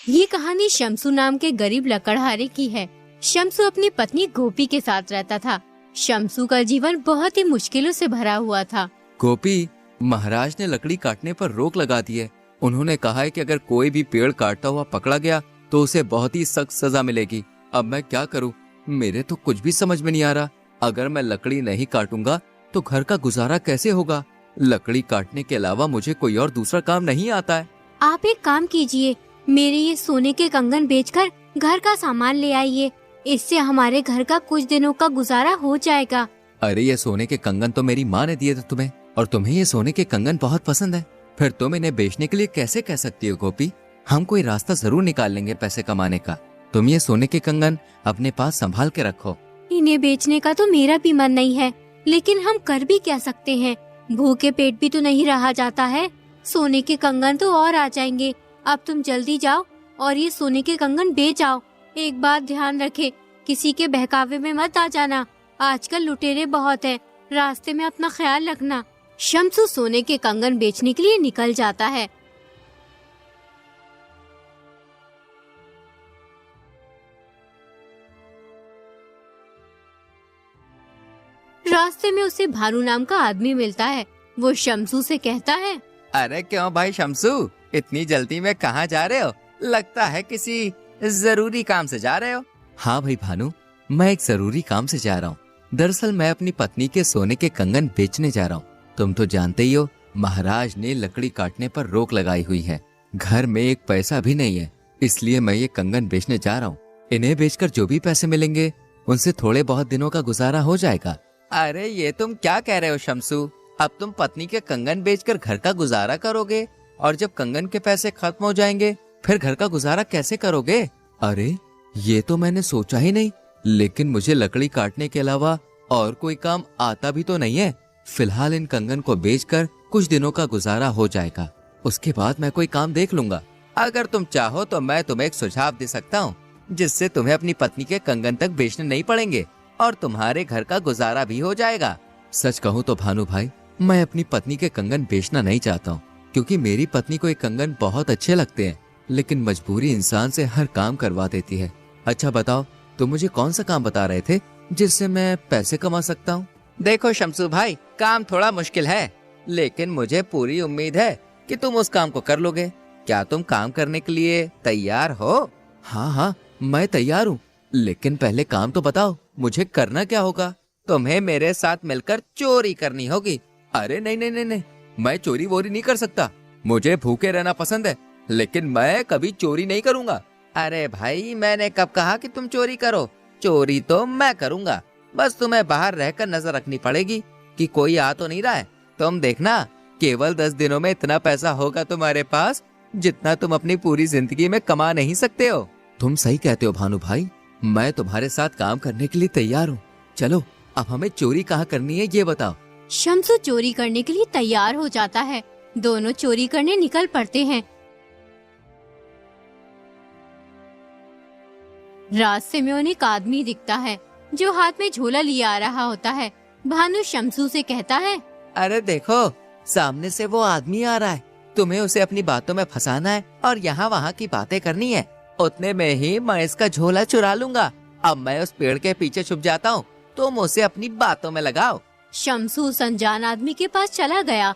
ये कहानी शम्सू नाम के गरीब लकड़हारे की है। शम्सू अपनी पत्नी गोपी के साथ रहता था। शम्सू का जीवन बहुत ही मुश्किलों से भरा हुआ था। गोपी, महाराज ने लकड़ी काटने पर रोक लगा दी है। उन्होंने कहा है कि अगर कोई भी पेड़ काटता हुआ पकड़ा गया तो उसे बहुत ही सख्त सजा मिलेगी। अब मैं क्या करूं? मेरे तो कुछ भी समझ में नहीं आ रहा। अगर मैं लकड़ी नहीं काटूंगा तो घर का गुजारा कैसे होगा? लकड़ी काटने के अलावा मुझे कोई और दूसरा काम नहीं आता है। आप एक काम कीजिए, मेरे ये सोने के कंगन बेचकर घर का सामान ले आइए। इससे हमारे घर का कुछ दिनों का गुजारा हो जाएगा। अरे ये सोने के कंगन तो मेरी माँ ने दिए थे तुम्हें, और तुम्हें ये सोने के कंगन बहुत पसंद है। फिर तुम इन्हें बेचने के लिए कैसे कह सकती हो गोपी? हम कोई रास्ता जरूर निकाल लेंगे पैसे कमाने का। तुम ये सोने के कंगन अपने पास संभाल के रखो। इन्हें बेचने का तो मेरा भी मन नहीं है, लेकिन हम कर भी क्या सकते हैं? भूखे पेट भी तो नहीं रहा जाता है। सोने के कंगन तो और आ जाएंगे। अब तुम जल्दी जाओ और ये सोने के कंगन बेच आओ। एक बात ध्यान रखे, किसी के बहकावे में मत आ जाना। आजकल लुटेरे बहुत हैं, रास्ते में अपना ख्याल रखना। शम्सू सोने के कंगन बेचने के लिए निकल जाता है। रास्ते में उसे भानु नाम का आदमी मिलता है। वो शम्सू से कहता है, अरे क्यों भाई शम्सू, इतनी जल्दी में कहाँ जा रहे हो? लगता है किसी जरूरी काम से जा रहे हो। हाँ भाई भानु, मैं एक जरूरी काम से जा रहा हूँ। दरअसल मैं अपनी पत्नी के सोने के कंगन बेचने जा रहा हूँ। तुम तो जानते ही हो, महाराज ने लकड़ी काटने पर रोक लगाई हुई है। घर में एक पैसा भी नहीं है, इसलिए मैं ये कंगन बेचने जा रहा हूँ। इन्हें बेचकर जो भी पैसे मिलेंगे उनसे थोड़े बहुत दिनों का गुजारा हो जाएगा। अरे ये तुम क्या कह रहे हो शम्सू? अब तुम पत्नी के कंगन बेचकर घर का गुजारा करोगे, और जब कंगन के पैसे खत्म हो जाएंगे फिर घर का गुजारा कैसे करोगे? अरे ये तो मैंने सोचा ही नहीं, लेकिन मुझे लकड़ी काटने के अलावा और कोई काम आता भी तो नहीं है। फिलहाल इन कंगन को बेचकर कुछ दिनों का गुजारा हो जाएगा, उसके बाद मैं कोई काम देख लूंगा। अगर तुम चाहो तो मैं तुम्हें एक सुझाव दे सकता हूँ, जिससे तुम्हें अपनी पत्नी के कंगन तक बेचने नहीं पड़ेंगे और तुम्हारे घर का गुजारा भी हो जाएगा। सच कहूँ तो भानु भाई, मैं अपनी पत्नी के कंगन बेचना नहीं चाहता हूँ, क्योंकि मेरी पत्नी को ये कंगन बहुत अच्छे लगते हैं, लेकिन मजबूरी इंसान से हर काम करवा देती है। अच्छा बताओ, तुम मुझे कौन सा काम बता रहे थे जिससे मैं पैसे कमा सकता हूँ? देखो शम्सू भाई, काम थोड़ा मुश्किल है, लेकिन मुझे पूरी उम्मीद है कि तुम उस काम को कर लोगे। क्या तुम काम करने के लिए तैयार हो? हाँ हाँ, मैं तैयार हूँ, लेकिन पहले काम तो बताओ, मुझे करना क्या होगा? तुम्हें मेरे साथ मिलकर चोरी करनी होगी। अरे नहीं नहीं नहीं नहीं, मैं चोरी वोरी नहीं कर सकता। मुझे भूखे रहना पसंद है, लेकिन मैं कभी चोरी नहीं करूँगा। अरे भाई, मैंने कब कहा कि तुम चोरी करो? चोरी तो मैं करूँगा, बस तुम्हें बाहर रहकर नजर रखनी पड़ेगी कि कोई आ तो नहीं रहा है। तुम देखना, केवल 10 दिनों में इतना पैसा होगा तुम्हारे पास जितना तुम अपनी पूरी जिंदगी में कमा नहीं सकते हो। तुम सही कहते हो भानु भाई, मैं तुम्हारे साथ काम करने के लिए तैयार हूँ। चलो अब हमें चोरी कहाँ करनी है ये बताओ। शम्सू चोरी करने के लिए तैयार हो जाता है। दोनों चोरी करने निकल पड़ते हैं। रास्ते में उन्हें एक आदमी दिखता है जो हाथ में झोला लिए आ रहा होता है। भानु शम्सू से कहता है, अरे देखो, सामने से वो आदमी आ रहा है। तुम्हें उसे अपनी बातों में फंसाना है और यहाँ वहाँ की बातें करनी है। उतने में ही मैं इसका झोला चुरा लूंगा। अब मैं उस पेड़ के पीछे छुप जाता हूँ, तुम उसे अपनी बातों में लगाओ। शम्सू उस अनजान आदमी के पास चला गया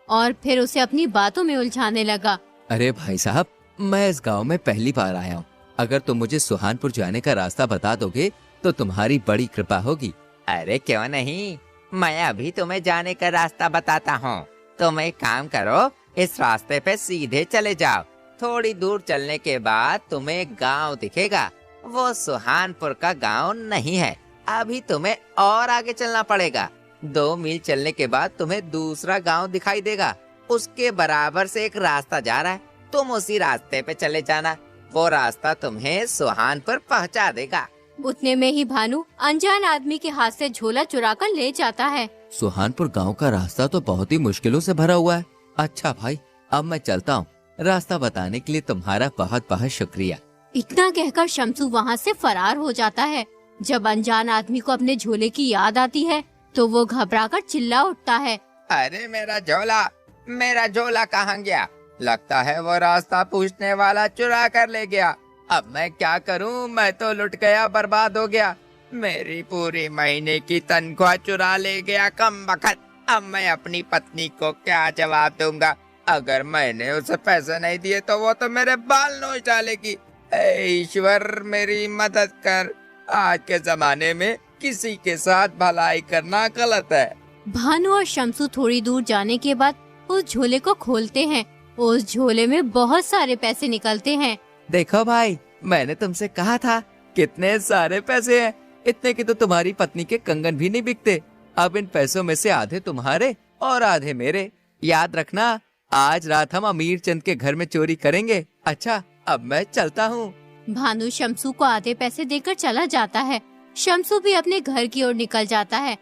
और फिर उसे अपनी बातों में उलझाने लगा। अरे भाई साहब, मैं इस गांव में पहली बार आया हूँ। अगर तुम मुझे सुहानपुर जाने का रास्ता बता दोगे तो तुम्हारी बड़ी कृपा होगी। अरे क्यों नहीं, मैं अभी तुम्हें जाने का रास्ता बताता हूँ। तुम एक काम करो, इस रास्ते पे सीधे चले जाओ। थोड़ी दूर चलने के बाद तुम्हें एक गाँव दिखेगा। वो सुहानपुर का गाँव नहीं है। अभी तुम्हें और आगे चलना पड़ेगा। 2 मील चलने के बाद तुम्हें दूसरा गाँव दिखाई देगा। उसके बराबर से एक रास्ता जा रहा है, तुम उसी रास्ते पे चले जाना। वो रास्ता तुम्हें सुहानपुर पहुंचा देगा। उतने में ही भानु अनजान आदमी के हाथ से झोला चुरा कर ले जाता है। सुहानपुर गांव का रास्ता तो बहुत ही मुश्किलों से भरा हुआ है। अच्छा भाई, अब मैं चलता हूँ। रास्ता बताने के लिए तुम्हारा बहुत बहुत शुक्रिया। इतना कहकर शम्सू वहाँ से फरार हो जाता है। जब अनजान आदमी को अपने झोले की याद आती है तो वो घबराकर चिल्ला उठता है, अरे मेरा झोला कहाँ गया? लगता है वो रास्ता पूछने वाला चुरा कर ले गया। अब मैं क्या करूं? मैं तो लुट गया, बर्बाद हो गया। मेरी पूरी महीने की तनख्वाह चुरा ले गया कमबख्त। अब मैं अपनी पत्नी को क्या जवाब दूंगा? अगर मैंने उसे पैसे नहीं दिए तो वो तो मेरे बाल नोच डालेगी। ऐ ईश्वर, मेरी मदद कर। आज के जमाने में किसी के साथ भलाई करना गलत है। भानु और शम्सू थोड़ी दूर जाने के बाद उस झोले को खोलते हैं। उस झोले में बहुत सारे पैसे निकलते हैं। देखो भाई, मैंने तुमसे कहा था, कितने सारे पैसे हैं। इतने की तो तुम्हारी पत्नी के कंगन भी नहीं बिकते। अब इन पैसों में से आधे तुम्हारे और आधे मेरे। याद रखना, आज रात हम अमीर चंद के घर में चोरी करेंगे। अच्छा, अब मैं चलता हूँ। भानु शम्सू को आधे पैसे देकर चला जाता है। शम्सू भी अपने घर की ओर निकल जाता है।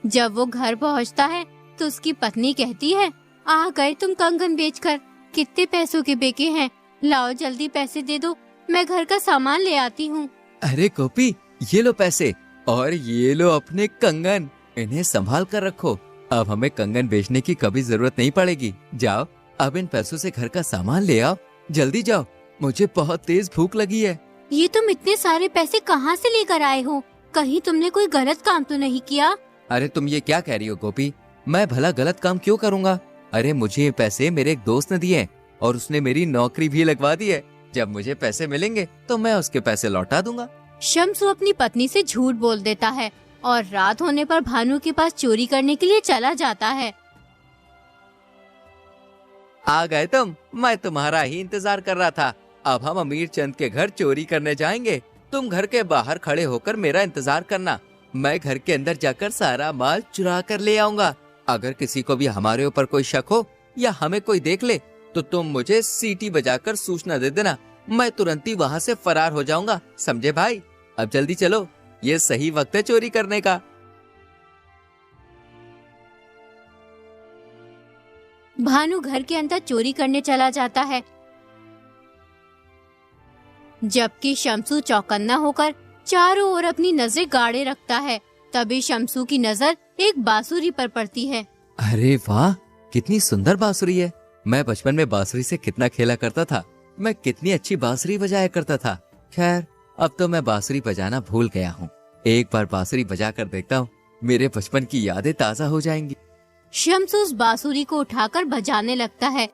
जब वो घर पहुंचता है तो उसकी पत्नी कहती है, आ गए तुम कंगन बेचकर। कितने पैसों के बेके हैं? लाओ जल्दी पैसे दे दो, मैं घर का सामान ले आती हूँ। अरे गोपी, ये लो पैसे और ये लो अपने कंगन। इन्हें संभाल कर रखो। अब हमें कंगन बेचने की कभी जरूरत नहीं पड़ेगी। जाओ, अब इन पैसों से घर का सामान ले आओ। जल्दी जाओ, मुझे बहुत तेज भूख लगी है। ये तुम इतने सारे पैसे कहाँ से लेकर आए हो? कहीं तुमने कोई गलत काम तो नहीं किया? अरे तुम ये क्या कह रही हो गोपी? मैं भला गलत काम क्यों करूँगा? अरे मुझे ये पैसे मेरे एक दोस्त ने दिए और उसने मेरी नौकरी भी लगवा दी है। जब मुझे पैसे मिलेंगे तो मैं उसके पैसे लौटा दूंगा। शम्सू अपनी पत्नी से झूठ बोल देता है और रात होने पर भानु के पास चोरी करने के लिए चला जाता है। आ गए तुम, मैं तुम्हारा ही इंतजार कर रहा था। अब हम अमीर चंद के घर चोरी करने जाएंगे। तुम घर के बाहर खड़े होकर मेरा इंतजार करना। मैं घर के अंदर जाकर सारा माल चुरा कर ले आऊंगा। अगर किसी को भी हमारे ऊपर कोई शक हो या हमें कोई देख ले तो तुम मुझे सीटी बजाकर सूचना दे देना। मैं तुरंत ही वहाँ से फरार हो जाऊंगा। समझे भाई? अब जल्दी चलो, ये सही वक्त है चोरी करने का। भानु घर के अंदर चोरी करने चला जाता है, जबकि शम्सू चौकन्ना होकर चारों ओर अपनी नजरें गाड़े रखता है। तभी शम्सू की नजर एक बांसुरी पर पड़ती है। अरे वाह, कितनी सुंदर बांसुरी है। मैं बचपन में बांसुरी से कितना खेला करता था। मैं कितनी अच्छी बांसुरी बजाया करता था। खैर, अब तो मैं बांसुरी बजाना भूल गया हूँ। एक बार बांसुरी बजा कर देखता हूँ, मेरे बचपन की यादें ताजा हो जाएंगी। शम्सू उस बांसुरी को उठाकर बजाने लगता है।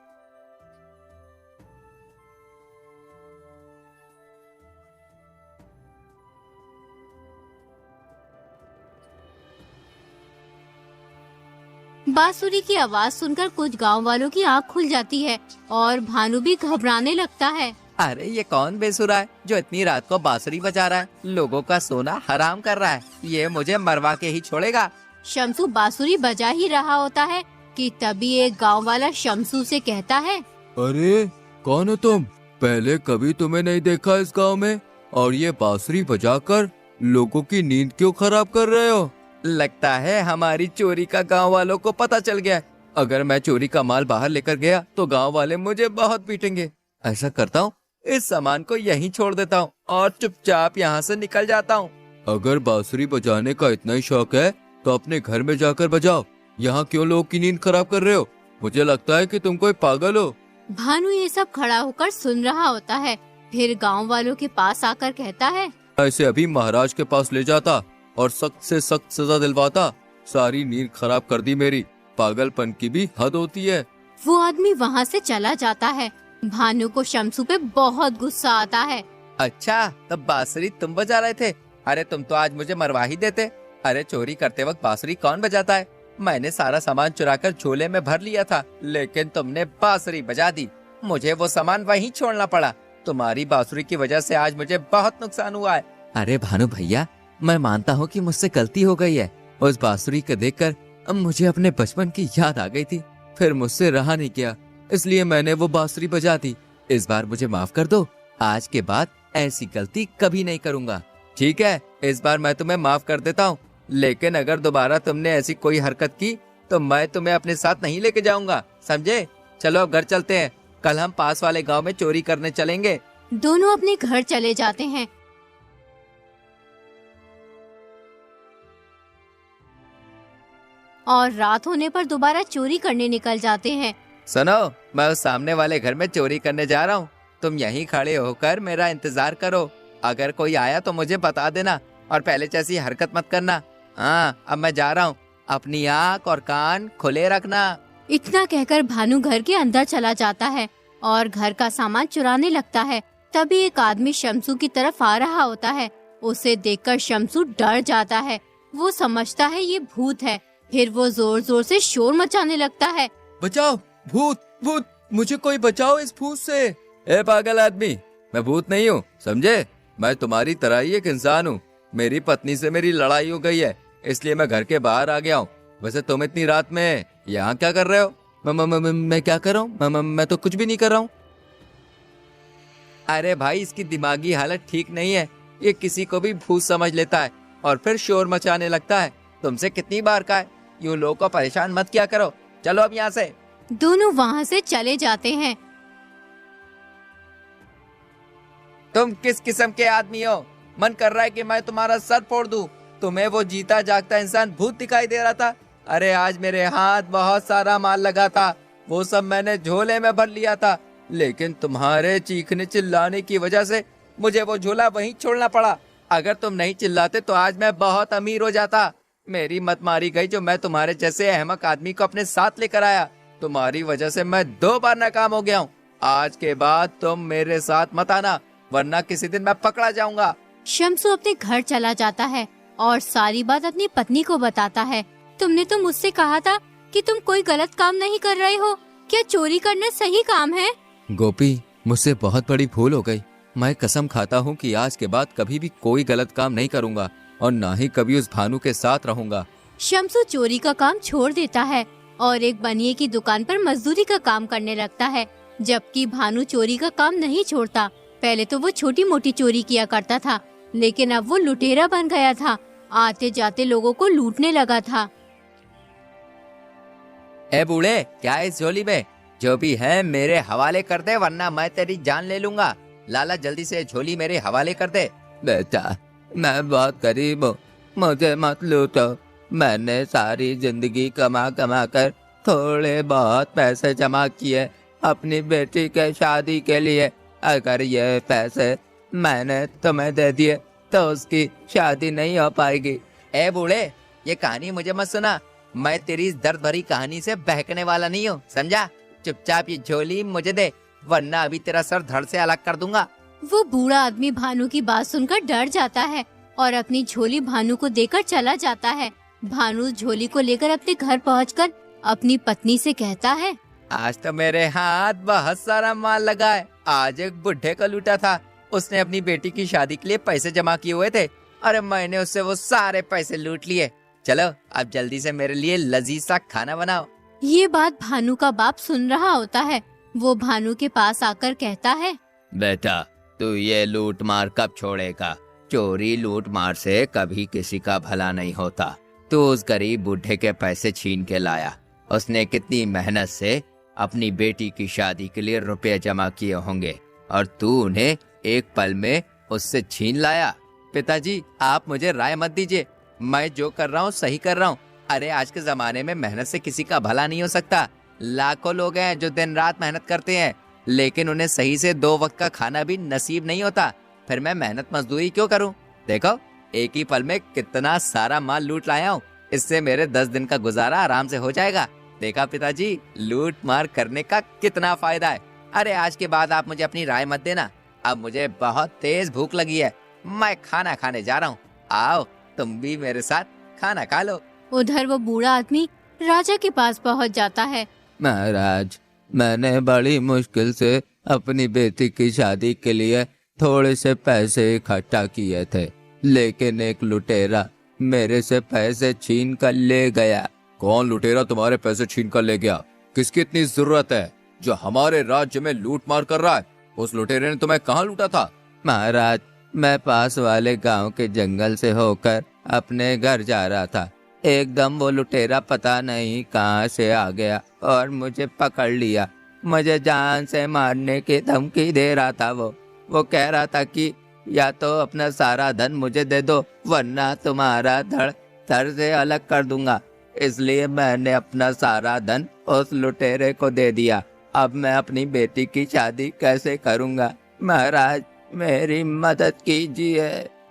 बांसुरी की आवाज सुनकर कुछ गांव वालों की आंख खुल जाती है और भानु भी घबराने लगता है। अरे ये कौन बेसुरा है जो इतनी रात को बांसुरी बजा रहा है? लोगों का सोना हराम कर रहा है। ये मुझे मरवा के ही छोड़ेगा। शम्सू बांसुरी बजा ही रहा होता है कि तभी एक गांव वाला शम्सू से कहता है, अरे कौन हो तुम? पहले कभी तुम्हें नहीं देखा इस गांव में, और ये बांसुरी बजाकर लोगों की नींद क्यों खराब कर रहे हो? लगता है हमारी चोरी का गांव वालों को पता चल गया। अगर मैं चोरी का माल बाहर लेकर गया तो गांव वाले मुझे बहुत पीटेंगे। ऐसा करता हूँ, इस सामान को यहीं छोड़ देता हूँ और चुपचाप यहाँ से निकल जाता हूँ। अगर बांसुरी बजाने का इतना ही शौक है तो अपने घर में जाकर बजाओ। यहाँ क्यों लोगों की नींद खराब कर रहे हो? मुझे लगता है कि तुम कोई पागल हो। भानु ये सब खड़ा होकर सुन रहा होता है। फिर गांव वालों के पास आकर कहता है, ऐसे अभी महाराज के पास ले जाता और सख्त से सख्त सजा दिलवाता। सारी नींद खराब कर दी मेरी। पागलपन की भी हद होती है। वो आदमी वहाँ से चला जाता है। भानु को शम्सू पे बहुत गुस्सा आता है। अच्छा, तब बांसुरी तुम बजा रहे थे? अरे तुम तो आज मुझे मरवा ही देते। अरे चोरी करते वक्त बांसुरी कौन बजाता है? मैंने सारा सामान चुराकर झोले में भर लिया था, लेकिन तुमने बांसुरी बजा दी। मुझे वो सामान वहीं छोड़ना पड़ा। तुम्हारी बांसुरी की वजह से आज मुझे बहुत नुकसान हुआ है। अरे भानु भैया, मैं मानता हूँ कि मुझसे गलती हो गई है। उस बांसुरी को देखकर अब मुझे अपने बचपन की याद आ गई थी। फिर मुझसे रहा नहीं गया, इसलिए मैंने वो बांसुरी बजा दी। इस बार मुझे माफ कर दो। आज के बाद ऐसी गलती कभी नहीं करूँगा। ठीक है, इस बार मैं तुम्हें माफ कर देता हूँ, लेकिन अगर दोबारा तुमने ऐसी कोई हरकत की तो मैं तुम्हें अपने साथ नहीं लेके जाऊंगा। समझे? चलो अब घर चलते हैं। कल हम पास वाले गांव में चोरी करने चलेंगे। दोनों अपने घर चले जाते हैं। और रात होने पर दोबारा चोरी करने निकल जाते हैं। सुनो, मैं उस सामने वाले घर में चोरी करने जा रहा हूँ। तुम यहीं खड़े होकर मेरा इंतजार करो। अगर कोई आया तो मुझे बता देना और पहले जैसी हरकत मत करना। हाँ, अब मैं जा रहा हूँ। अपनी आँख और कान खुले रखना। इतना कहकर भानु घर के अंदर चला जाता है और घर का सामान चुराने लगता है। तभी एक आदमी शमसू की तरफ आ रहा होता है। उसे देखकर शमसू डर जाता है। वो समझता है ये भूत है। फिर वो जोर जोर से शोर मचाने लगता है। बचाओ, भूत भूत, मुझे कोई बचाओ इस भूत से। ए पागल आदमी, मैं भूत नहीं हूँ, समझे? मैं तुम्हारी तरह ही एक इंसान हूँ। मेरी पत्नी से मेरी लड़ाई हो गई है, इसलिए मैं घर के बाहर आ गया हूँ। वैसे तुम इतनी रात में यहाँ क्या कर रहे हो? मैं क्या कर रहा हूँ? मैं तो कुछ भी नहीं कर रहा हूँ। अरे भाई, इसकी दिमागी हालत ठीक नहीं है। ये किसी को भी भूत समझ लेता है और फिर शोर मचाने लगता है। तुमसे कितनी बार कहा है, यूं लोगों को परेशान मत किया करो। चलो अब यहाँ से। दोनों वहाँ से चले जाते हैं। तुम किस किस्म के आदमी हो? मन कर रहा है कि मैं तुम्हारा सर फोड़ दूं। तुम्हें वो जीता जागता इंसान भूत दिखाई दे रहा था। अरे आज मेरे हाथ बहुत सारा माल लगा था, वो सब मैंने झोले में भर लिया था, लेकिन तुम्हारे चीखने चिल्लाने की वजह से मुझे वो झोला वहीं छोड़ना पड़ा। अगर तुम नहीं चिल्लाते तो आज मैं बहुत अमीर हो जाता। मेरी मत मारी गई जो मैं तुम्हारे जैसे अहमक आदमी को अपने साथ लेकर आया। तुम्हारी वजह से मैं 2 बार नाकाम हो गया हूँ। आज के बाद तुम मेरे साथ मत आना, वरना किसी दिन मैं पकड़ा जाऊंगा। शमसू अपने घर चला जाता है और सारी बात अपनी पत्नी को बताता है। तुमने तो मुझसे कहा था कि तुम कोई गलत काम नहीं कर रहे हो। क्या चोरी करना सही काम है? गोपी, मुझसे बहुत बड़ी भूल हो गई। मैं कसम खाता हूँ कि आज के बाद कभी भी कोई गलत काम नहीं करूँगा और ना ही कभी उस भानु के साथ रहूँगा। शमसू चोरी का काम छोड़ देता है और एक बनिए की दुकान पर मजदूरी का काम करने लगता है, जबकि भानु चोरी का काम नहीं छोड़ता। पहले तो वो छोटी मोटी चोरी किया करता था, लेकिन अब वो लुटेरा बन गया था। आते जाते लोगों को लूटने लगा था। ए बूढ़े, क्या इस झोली में? जो भी है मेरे हवाले कर दे, वरना मैं तेरी जान ले लूंगा। लाला, जल्दी से झोली मेरे हवाले कर दे। बेटा, मैं बहुत गरीब हूँ, मुझे मत लूटो। मैंने सारी जिंदगी कमा कमा कर थोड़े बहुत पैसे जमा किए अपनी बेटी के शादी के लिए। अगर ये पैसे मैंने तुम्हें दे दिए तो उसकी शादी नहीं हो पाएगी। ए बूढ़े, ये कहानी मुझे मत सुना। मैं तेरी इस दर्द भरी कहानी से बहकने वाला नहीं हूँ, समझा? चुपचाप ये झोली मुझे दे, वरना अभी तेरा सर धड़ से अलग कर दूंगा। वो बूढ़ा आदमी भानु की बात सुनकर डर जाता है और अपनी झोली भानु को देकर चला जाता है। भानु झोली को लेकर अपने घर पहुंचकर अपनी पत्नी से कहता है, आज तो मेरे हाथ बहुत सारा माल लगा है। आज एक बुढ़े को लूटा था, उसने अपनी बेटी की शादी के लिए पैसे जमा किए हुए थे। अरे मैंने उससे वो सारे पैसे लूट लिए। चलो अब जल्दी से मेरे लिए लजीज सा खाना बनाओ। ये बात भानु का बाप सुन रहा होता है। वो भानु के पास आकर कहता है, बेटा, तू ये लूट मार कब छोड़ेगा? चोरी लूट मार से कभी किसी का भला नहीं होता। तू उस गरीब बूढ़े के पैसे छीन के लाया। उसने कितनी मेहनत से अपनी बेटी की शादी के लिए रुपए जमा किए होंगे और तू उन्हें एक पल में उससे छीन लाया। पिताजी, आप मुझे राय मत दीजिए। मैं जो कर रहा हूँ सही कर रहा हूँ। अरे आज के जमाने में मेहनत से किसी का भला नहीं हो सकता। लाखों लोग हैं जो दिन रात मेहनत करते हैं, लेकिन उन्हें सही से 2 वक्त का खाना भी नसीब नहीं होता। फिर मैं मेहनत मजदूरी क्यों करूं? देखो, एक ही पल में कितना सारा माल लूट लाया हूँ। इससे मेरे 10 दिन का गुजारा आराम से हो जाएगा। देखा पिताजी, लूट मार करने का कितना फायदा है। अरे आज के बाद आप मुझे अपनी राय मत देना। अब मुझे बहुत तेज भूख लगी है, मैं खाना खाने जा रहा हूँ। आओ तुम भी मेरे साथ खाना खा लो। उधर वो बूढ़ा आदमी राजा के पास पहुंच जाता है। महाराज, मैंने बड़ी मुश्किल से अपनी बेटी की शादी के लिए थोड़े से पैसे इकट्ठा किए थे, लेकिन एक लुटेरा मेरे से पैसे छीन कर ले गया। कौन लुटेरा तुम्हारे पैसे छीन कर ले गया? किसकी इतनी जरूरत है जो हमारे राज्य में लूट मार कर रहा है? उस लुटेरे ने तुम्हें कहाँ लूटा था? महाराज, मैं पास वाले गांव के जंगल से होकर अपने घर जा रहा था। एकदम वो लुटेरा पता नहीं कहां से आ गया और मुझे पकड़ लिया। मुझे जान से मारने की धमकी दे रहा था। वो कह रहा था कि या तो अपना सारा धन मुझे दे दो, वरना तुम्हारा धड़ से अलग कर दूंगा। इसलिए मैंने अपना सारा धन उस लुटेरे को दे दिया। अब मैं अपनी बेटी की शादी कैसे करूँगा? महाराज, मेरी मदद कीजिए।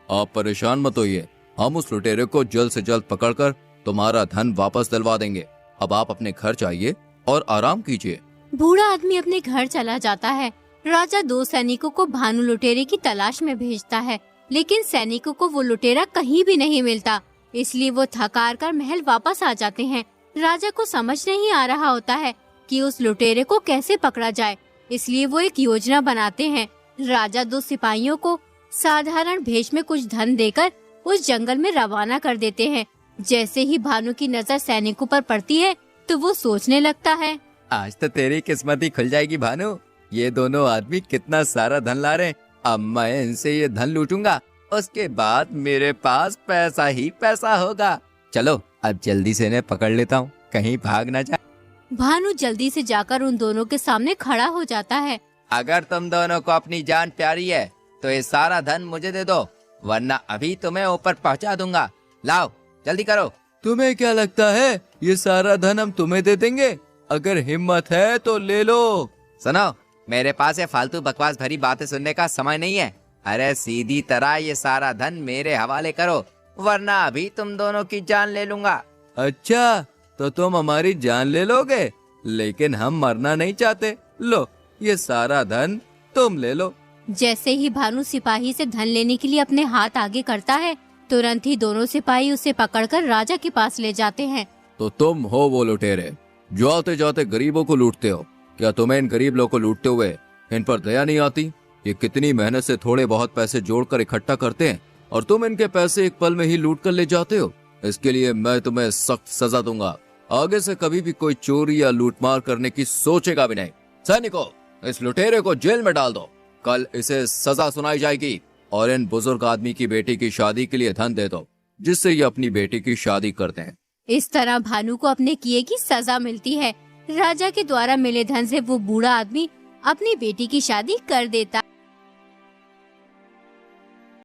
आप परेशान मत होइए, हम उस लुटेरे को जल्द से जल्द पकड़कर तुम्हारा धन वापस दिलवा देंगे। अब आप अपने घर जाइए और आराम कीजिए। बूढ़ा आदमी अपने घर चला जाता है। राजा 2 सैनिकों को भानु लुटेरे की तलाश में भेजता है, लेकिन सैनिकों को वो लुटेरा कहीं भी नहीं मिलता, इसलिए वो थक हार कर महल वापस आ जाते हैं। राजा को समझ नहीं आ रहा होता है कि उस लुटेरे को कैसे पकड़ा जाए, इसलिए वो एक योजना बनाते हैं। राजा 2 सिपाहियों को साधारण भेष में कुछ धन देकर उस जंगल में रवाना कर देते हैं। जैसे ही भानु की नजर सैनिकों पर पड़ती है तो वो सोचने लगता है, आज तो तेरी किस्मत ही खुल जाएगी भानु। ये दोनों आदमी कितना सारा धन ला रहे हैं। अब मैं इनसे ये धन लूटूंगा, उसके बाद मेरे पास पैसा ही पैसा होगा। चलो अब जल्दी से इन्हें पकड़ लेता हूँ, कहीं भाग ना जाए। भानु जल्दी से जाकर उन दोनों के सामने खड़ा हो जाता है। अगर तुम दोनों को अपनी जान प्यारी है तो ये सारा धन मुझे दे दो, वरना अभी तुम्हें ऊपर पहुंचा दूंगा। लाओ जल्दी करो। तुम्हें क्या लगता है ये सारा धन हम तुम्हें दे देंगे? अगर हिम्मत है तो ले लो। सुनो, मेरे पास ये फालतू बकवास भरी बातें सुनने का समय नहीं है। अरे सीधी तरह ये सारा धन मेरे हवाले करो, वरना अभी तुम दोनों की जान ले लूंगा। अच्छा, तो तुम हमारी जान ले लोगे, लेकिन हम मरना नहीं चाहते। लो ये सारा धन तुम ले लो। जैसे ही भानु सिपाही से धन लेने के लिए अपने हाथ आगे करता है, तुरंत ही दोनों सिपाही उसे पकड़कर राजा के पास ले जाते हैं। तो तुम हो वो लुटेरे जो आते जाते गरीबों को लूटते हो। क्या तुम्हें इन गरीब लोगों को लूटते हुए इन पर दया नहीं आती? ये कितनी मेहनत से थोड़े बहुत पैसे जोड़कर इकट्ठा करते हैं और तुम इनके पैसे एक पल में ही लूट कर ले जाते हो। इसके लिए मैं तुम्हें सख्त सजा दूंगा। आगे से कभी भी कोई चोरी या लूटमार करने की सोचेगा भी नहीं। सैनिकों, इस लुटेरे को जेल में डाल दो। कल इसे सजा सुनाई जाएगी और इन बुजुर्ग आदमी की बेटी की शादी के लिए धन दे दो, जिससे ये अपनी बेटी की शादी करते हैं। इस तरह भानु को अपने किए की सजा मिलती है। राजा के द्वारा मिले धन से वो बूढ़ा आदमी अपनी बेटी की शादी कर देता।